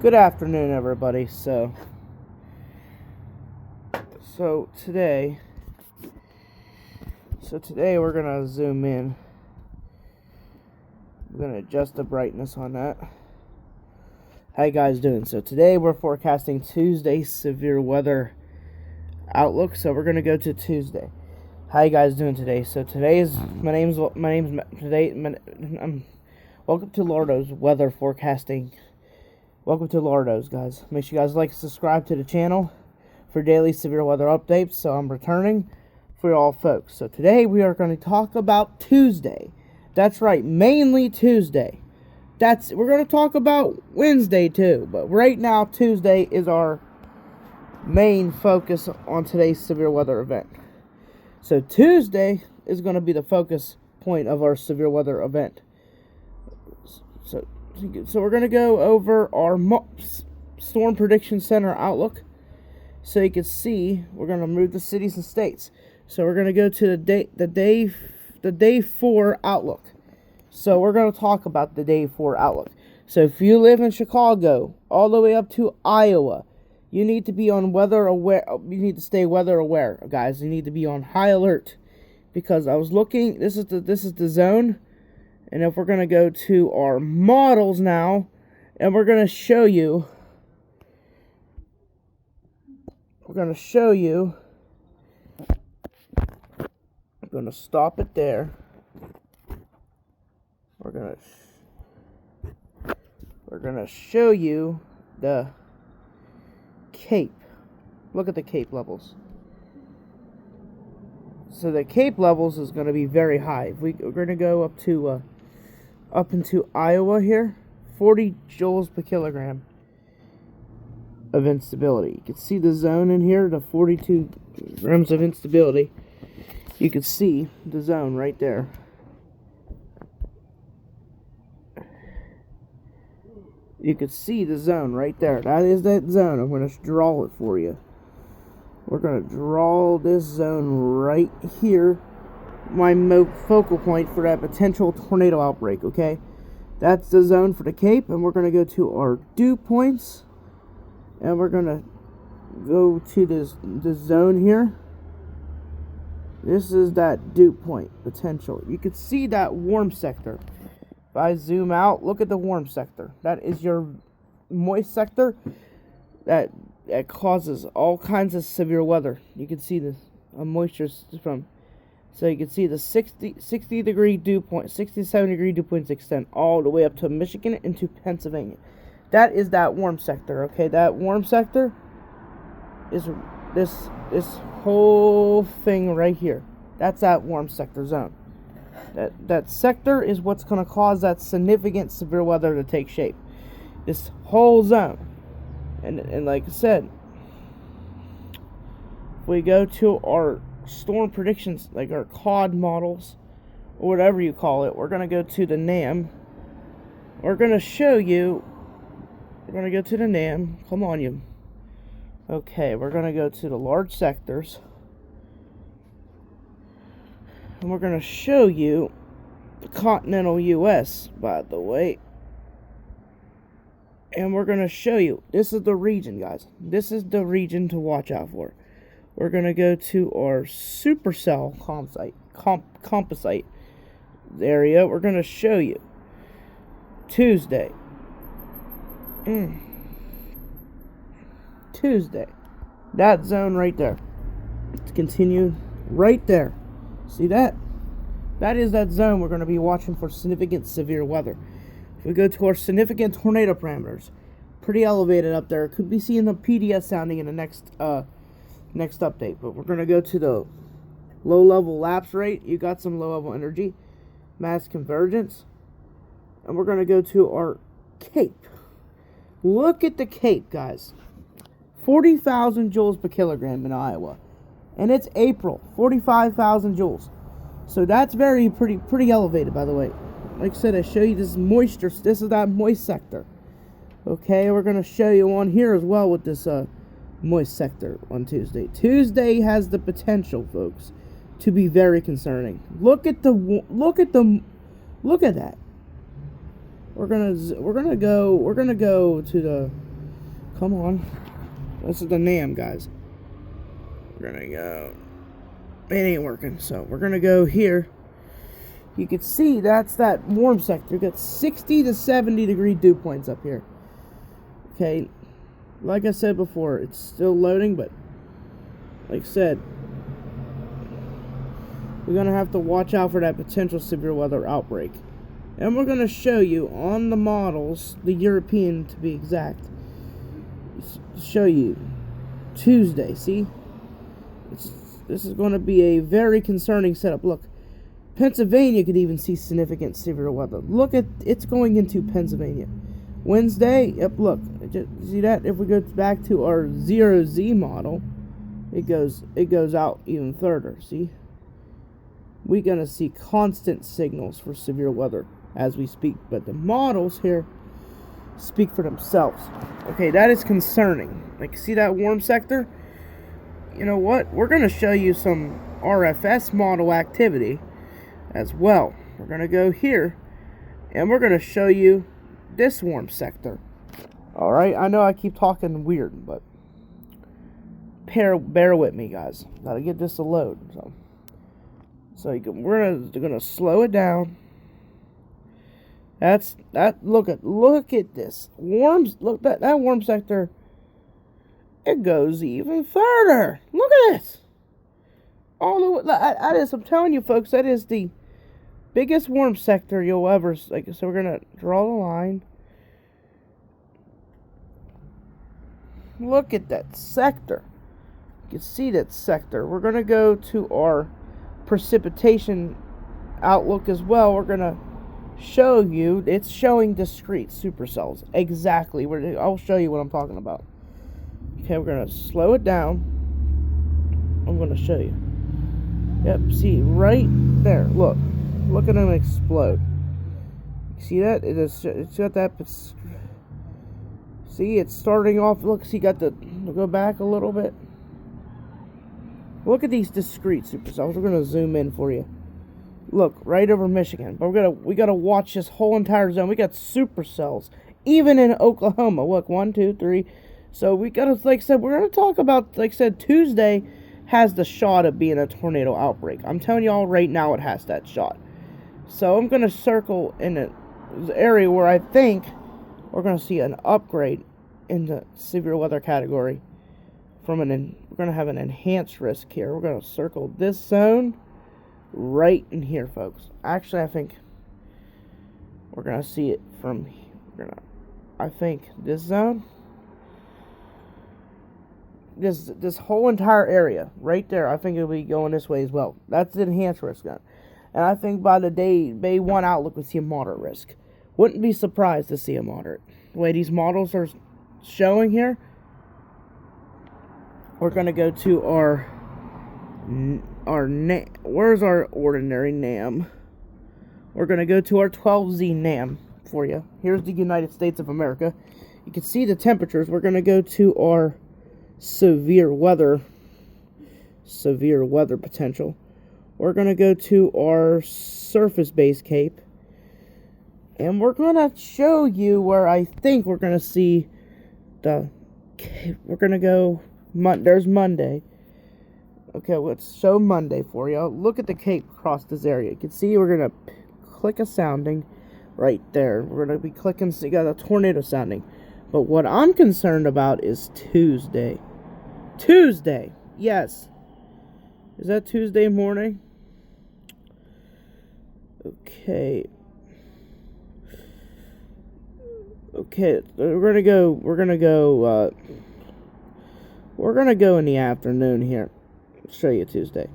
Good afternoon, everybody. So today we're gonna zoom in. I'm gonna adjust the brightness on that. How you guys doing? So today we're forecasting Tuesday severe weather outlook. So we're gonna go to Tuesday. How you guys doing today? So today is welcome to Lardo's weather forecasting. Welcome to Lardo's, guys. Make sure you guys like and subscribe to the channel for daily severe weather updates. So I'm returning for all folks. So today we are going to talk about Tuesday. That's right, mainly Tuesday. We're going to talk about Wednesday too, but right now Tuesday is our main focus on today's severe weather event. So Tuesday is going to be the focus point of our severe weather event. So we're going to go over our Storm Prediction Center outlook. So you can see, we're going to move the cities and states. So we're going to go to the day 4 outlook. So we're going to talk about the day 4 outlook. So if you live in Chicago all the way up to Iowa, you need to be on weather aware. You need to stay weather aware, guys. You need to be on high alert, because I was looking. This is the zone. And if we're going to go to our models now, and we're going to show you, I'm going to stop it there. We're going to show you the Cape. Look at the Cape levels. So the Cape levels is going to be very high. We're going to go up into Iowa here, 40 joules per kilogram of instability. You can see the zone in here, the 42 grams of instability. You can see the zone right there. You can see the zone right there. That is that zone. I'm going to draw it for you. We're going to draw this zone right here, my focal point for that potential tornado outbreak, okay? That's the zone for the Cape, and we're going to go to our dew points, and we're going to go to this zone here. This is that dew point potential. You can see that warm sector. If I zoom out, look at the warm sector. That is your moist sector that causes all kinds of severe weather. You can see this moisture from. So you can see the 60 degree dew point, 67 degree dew points extend all the way up to Michigan into Pennsylvania. That is that warm sector, okay? That warm sector is this whole thing right here. That's that warm sector zone. That sector is what's going to cause that significant severe weather to take shape. This whole zone. And like I said, if we go to our storm predictions, like our COD models, or whatever you call it, we're going to go to the NAM. We're going to show you, we're going to go to the NAM. Come on, you. Okay, we're going to go to the large sectors. And we're going to show you the continental U.S., by the way. And we're going to show you, this is the region, guys. This is the region to watch out for. We're going to go to our supercell composite area. We're going to show you Tuesday. Tuesday. That zone right there. Let's continue right there. See that? That is that zone we're going to be watching for significant severe weather. If we go to our significant tornado parameters, pretty elevated up there. Could be seeing the PDS sounding in the next update. But we're going to go to the low level lapse rate. You got some low level energy, mass convergence, and we're going to go to our Cape. Look at the Cape, guys. 40,000 joules per kilogram in Iowa, and it's April. 45,000 joules. So that's pretty elevated, by the way. Like I said, I show you this moisture. This is that moist sector. Okay, we're going to show you on here as well with this moist sector on Tuesday. Tuesday has the potential, folks, to be very concerning. Look at that. We're gonna go to come on. This is the NAM, guys. We're gonna go. It ain't working, so we're gonna go here. You can see that's that warm sector. You got 60 to 70 degree dew points up here. Okay, like I said before, it's still loading, but like I said, we're gonna have to watch out for that potential severe weather outbreak. And we're gonna show you on the models, the European to be exact, show you Tuesday. See, this is going to be a very concerning setup. Look, Pennsylvania could even see significant severe weather. Look at it's going into Pennsylvania. Wednesday, yep, look, see that? If we go back to our 0Z model, it goes out even further. See, we're gonna see constant signals for severe weather as we speak, but the models here speak for themselves. Okay, that is concerning. Like, see that warm sector? You know what? We're gonna show you some RFS model activity as well. We're gonna go here, and we're gonna show you this warm sector. All right, I know I keep talking weird, but bear with me, guys. Gotta get this to load. So we're gonna slow it down. That's that. Look at this warm. Look that warm sector. It goes even further. Look at this. All the way. That is. I'm telling you, folks. That is the biggest warm sector you'll ever. So we're gonna draw the line. Look at that sector. You can see that sector. We're gonna go to our precipitation outlook as well. We're gonna show you. It's showing discrete supercells. Exactly. I'll show you what I'm talking about. Okay, we're gonna slow it down. I'm gonna show you. Yep. See right there. Look at them explode. See that? It's got that. See, it's starting off. Look, see, got the. Go back a little bit. Look at these discrete supercells. We're gonna zoom in for you. Look, right over Michigan. But we gotta watch this whole entire zone. We got supercells, even in Oklahoma. Look, 1, 2, 3. So we gotta, like I said, we're gonna talk about. Like I said, Tuesday has the shot of being a tornado outbreak. I'm telling y'all right now, it has that shot. So I'm gonna circle in the area where I think we're gonna see an upgrade in the severe weather category. We're gonna have an enhanced risk here. We're gonna circle this zone right in here, folks. Actually, I think we're gonna see it from. I think this zone, this whole entire area right there. I think it'll be going this way as well. That's the enhanced risk zone, and I think by the day 1 outlook we see a moderate risk. Wouldn't be surprised to see a moderate. The way these models are showing here. We're gonna go to our where's our ordinary NAM? We're gonna go to our 12Z NAM for you. Here's the United States of America. You can see the temperatures. We're gonna go to our severe weather potential. We're gonna go to our surface-based CAPE, and we're gonna show you where I think we're gonna see the. We're gonna go. There's Monday. Okay, let's show Monday for you. Look at the Cape across this area. You can see we're going to click a sounding right there. We're going to be clicking, so you got a tornado sounding. But what I'm concerned about is Tuesday. Tuesday, yes. Is that Tuesday morning? Okay. Okay, we're gonna go in the afternoon here. I'll show you Tuesday.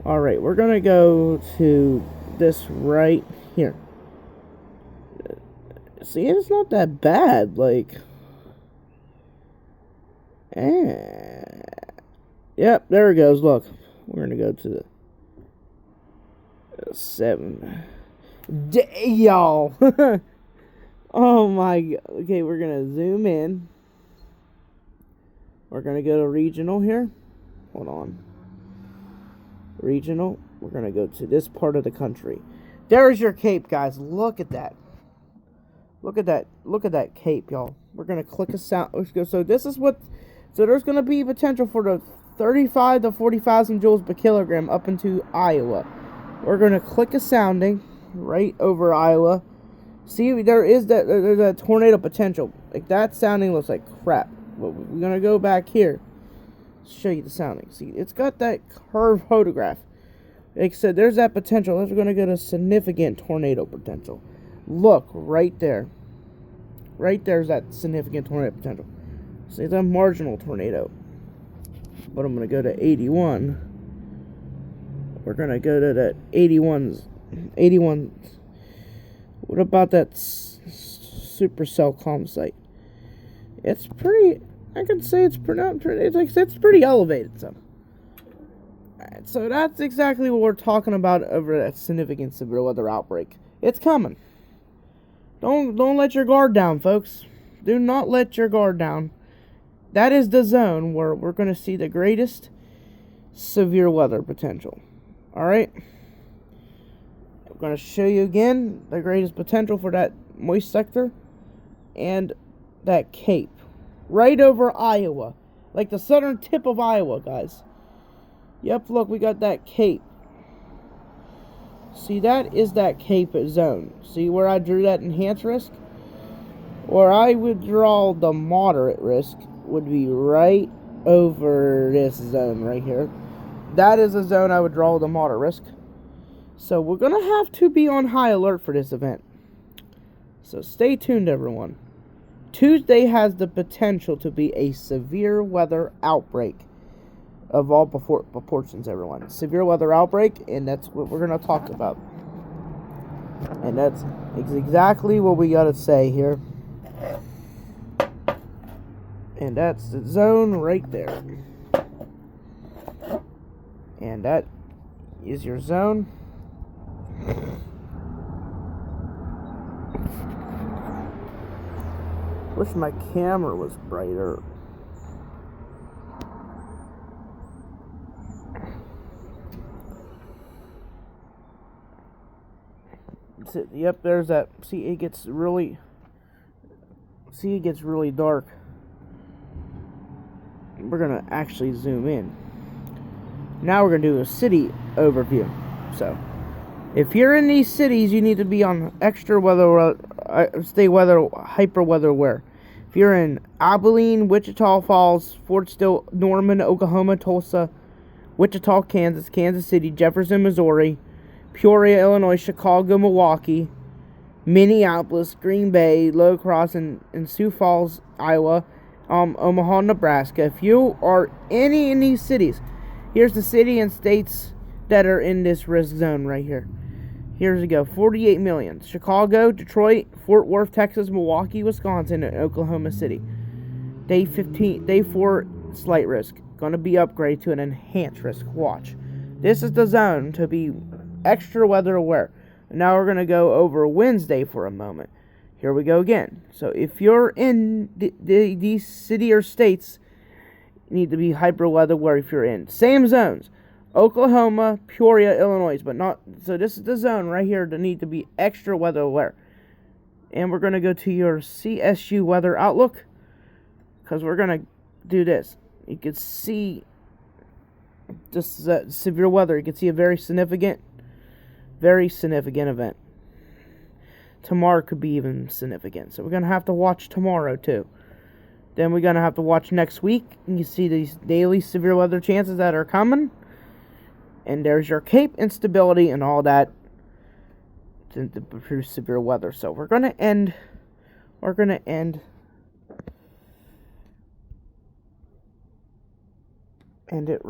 Alright, we're gonna go to this right here. See, it's not that bad, like. Yep, there it goes, look. We're gonna go to the 7. Y'all. Oh my god. Okay, we're gonna zoom in. We're gonna go to regional here. Hold on. Regional. We're gonna go to this part of the country. There's your Cape, guys. Look at that. Look at that cape, y'all. We're gonna click a sound. So this is what. So there's gonna be potential for the 35 to 40,000 joules per kilogram up into Iowa. We're gonna click a sounding right over Iowa. See, there's that tornado potential. Like, that sounding looks like crap. But we're gonna go back here. Show you the sounding. See, it's got that curved photograph. Like I said, there's that potential. We're gonna get a significant tornado potential. Look right there. Right there's that significant tornado potential. See, it's a marginal tornado. But I'm gonna go to 81. We're gonna go to that 81. What about that 𝗧𝗪𝗔𝗪𝗔𝗠 site? It's pretty. I can say it's pretty elevated. So, alright, so that's exactly what we're talking about over that significant severe weather outbreak. It's coming. Don't let your guard down, folks. Do not let your guard down. That is the zone where we're going to see the greatest severe weather potential. Alright? I'm going to show you again the greatest potential for that moist sector and that cape. Right over Iowa. Like the southern tip of Iowa, guys. Yep, look, we got that cape. See, that is that cape zone. See where I drew that enhanced risk? Where I would draw the moderate risk would be right over this zone right here. That is a zone I would draw the moderate risk. So we're going to have to be on high alert for this event. So stay tuned, everyone. Tuesday has the potential to be a severe weather outbreak of all proportions, everyone. Severe weather outbreak, and that's what we're going to talk about. And that's exactly what we got to say here. And that's the zone right there. And that is your zone. Wish my camera was brighter. Yep, there's that. See, it gets really dark. We're gonna actually zoom in. Now we're gonna do a city overview. So, if you're in these cities, you need to be on extra weather, hyper weather aware. If you're in Abilene, Wichita Falls, Fort Still, Norman, Oklahoma, Tulsa, Wichita, Kansas, Kansas City, Jefferson, Missouri, Peoria, Illinois, Chicago, Milwaukee, Minneapolis, Green Bay, La Crosse, and Sioux Falls, Iowa, Omaha, Nebraska. If you are any in these cities, here's the city and states that are in this risk zone right here. Here's we go. 48 million. Chicago, Detroit, Fort Worth, Texas, Milwaukee, Wisconsin, and Oklahoma City. Day 4, slight risk. Going to be upgraded to an enhanced risk. Watch. This is the zone to be extra weather aware. Now we're going to go over Wednesday for a moment. Here we go again. So if you're in these city or states, you need to be hyper weather aware if you're in. Same zones. Oklahoma, Peoria, Illinois, but not. So this is the zone right here that need to be extra weather aware. And we're going to go to your CSU weather outlook, because we're going to do this. You can see this severe weather. You can see a very significant event. Tomorrow could be even significant. So we're going to have to watch tomorrow too. Then we're going to have to watch next week. And you see these daily severe weather chances that are coming. And there's your cape instability and all that to produce severe weather. So we're going to end it right